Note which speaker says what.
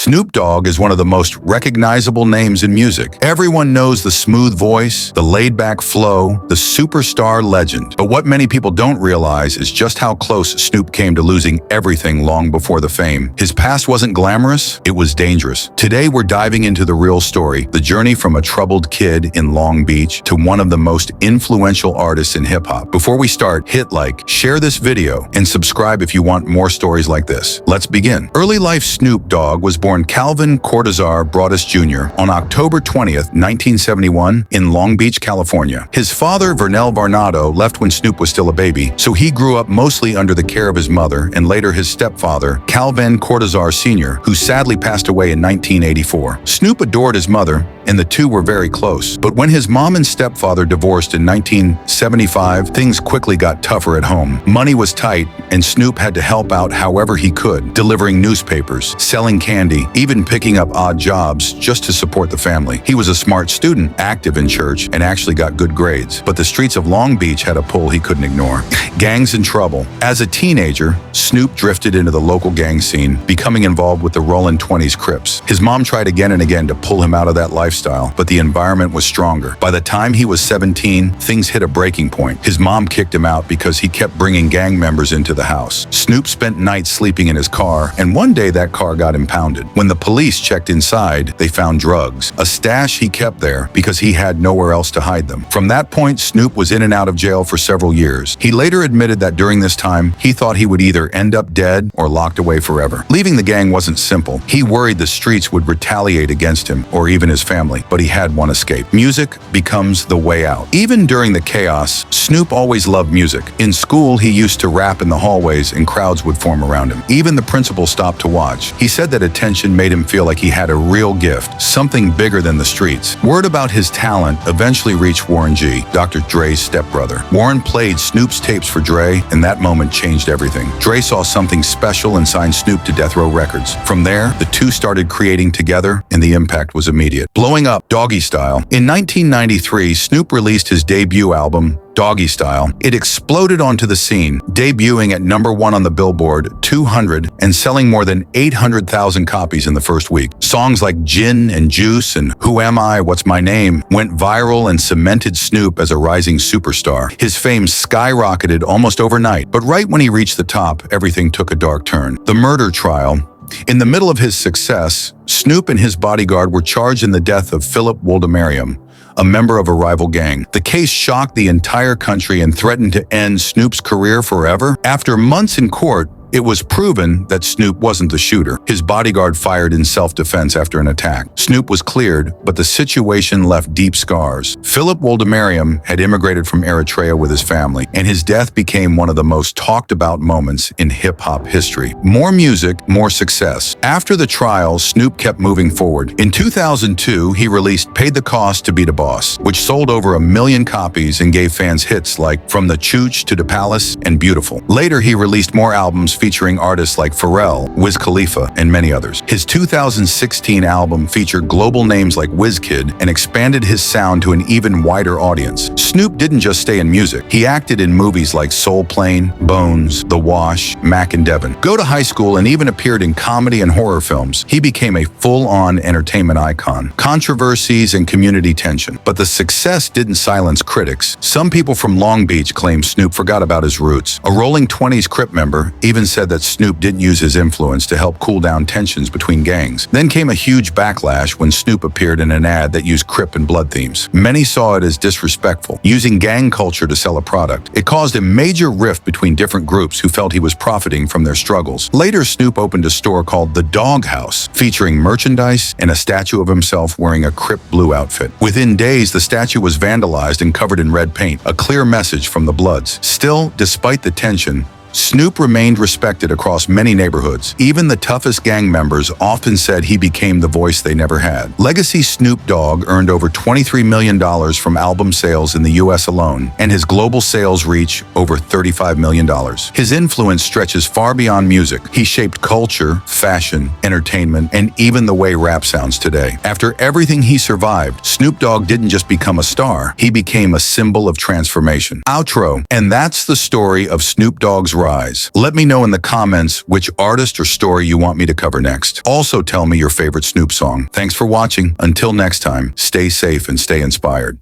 Speaker 1: Snoop Dogg is one of the most recognizable names in music. Everyone knows the smooth voice, the laid-back flow, the superstar legend. But what many people don't realize is just how close Snoop came to losing everything long before the fame. His past wasn't glamorous, it was dangerous. Today we're diving into the real story, the journey from a troubled kid in Long Beach to one of the most influential artists in hip-hop. Before we start, hit like, share this video, and subscribe if you want more stories like this. Let's begin. Early life Snoop Dogg was born Calvin Cortazar Broadus Jr. on October 20th, 1971 in Long Beach, California. His father, Vernell Varnado, left when Snoop was still a baby, so he grew up mostly under the care of his mother and later his stepfather, Calvin Cortazar Sr., who sadly passed away in 1984. Snoop adored his mother, and the two were very close. But when his mom and stepfather divorced in 1975, things quickly got tougher at home. Money was tight, and Snoop had to help out however he could, delivering newspapers, selling candy, even picking up odd jobs just to support the family. He was a smart student, active in church, and actually got good grades. But the streets of Long Beach had a pull he couldn't ignore. Gangs and trouble. As a teenager, Snoop drifted into the local gang scene, becoming involved with the Rollin' 20s Crips. His mom tried again and again to pull him out of that lifestyle, but the environment was stronger. By the time he was 17, things hit a breaking point. His mom kicked him out because he kept bringing gang members into the house. Snoop spent nights sleeping in his car, and one day that car got impounded. When the police checked inside, they found drugs, a stash he kept there because he had nowhere else to hide them. From that point, Snoop was in and out of jail for several years. He later admitted that during this time, he thought he would either end up dead or locked away forever. Leaving the gang wasn't simple. He worried the streets would retaliate against him or even his family, but he had one escape. Music becomes the way out. Even during the chaos, Snoop always loved music. In school, he used to rap in the hallways and crowds would form around him. Even the principal stopped to watch. He said that attention made him feel like he had a real gift, something bigger than the streets. Word about his talent eventually reached Warren G., Dr. Dre's stepbrother. Warren played Snoop's tapes for Dre, and that moment changed everything. Dre saw something special and signed Snoop to Death Row Records. From there, the two started creating together, and the impact was immediate. Blowing up Doggy Style. In 1993, Snoop released his debut album, Doggy Style. It exploded onto the scene, debuting at #1 on the Billboard 200 and selling more than 800,000 copies in the first week. Songs like Gin and Juice and Who Am I, What's My Name went viral and cemented Snoop as a rising superstar. His fame skyrocketed almost overnight, but right when he reached the top, everything took a dark turn. The murder trial. In the middle of his success, Snoop and his bodyguard were charged in the death of Philip Woldemariam, a member of a rival gang. The case shocked the entire country and threatened to end Snoop's career forever. After months in court, it was proven that Snoop wasn't the shooter. His bodyguard fired in self-defense after an attack. Snoop was cleared, but the situation left deep scars. Philip Woldemariam had immigrated from Eritrea with his family, and his death became one of the most talked about moments in hip-hop history. More music, more success. After the trial, Snoop kept moving forward. In 2002, he released Paid the Cost to Be the Boss, which sold over 1 million copies and gave fans hits like From the Chooch to the Palace and Beautiful. Later, he released more albums featuring artists like Pharrell, Wiz Khalifa, and many others. His 2016 album featured global names like Wizkid and expanded his sound to an even wider audience. Snoop didn't just stay in music. He acted in movies like Soul Plane, Bones, The Wash, Mac and Devin. Go to high school and even appeared in comedy and horror films. He became a full-on entertainment icon. Controversies and community tension. But the success didn't silence critics. Some people from Long Beach claim Snoop forgot about his roots. A Rolling 20s Crip member even said that Snoop didn't use his influence to help cool down tensions between gangs. Then came a huge backlash when Snoop appeared in an ad that used Crip and Blood themes. Many saw it as disrespectful, using gang culture to sell a product. It caused a major rift between different groups who felt he was profiting from their struggles. Later, Snoop opened a store called The Dog House, featuring merchandise and a statue of himself wearing a Crip blue outfit. Within days, the statue was vandalized and covered in red paint, a clear message from the Bloods. Still, despite the tension, Snoop remained respected across many neighborhoods. Even the toughest gang members often said he became the voice they never had. Legacy Snoop Dogg earned over $23 million from album sales in the US alone, and his global sales reach over $35 million. His influence stretches far beyond music. He shaped culture, fashion, entertainment, and even the way rap sounds today. After everything he survived, Snoop Dogg didn't just become a star, he became a symbol of transformation. Outro. And that's the story of Snoop Dogg's rise. Let me know in the comments which artist or story you want me to cover next. Also tell me your favorite Snoop song. Thanks for watching. Until next time, stay safe and stay inspired.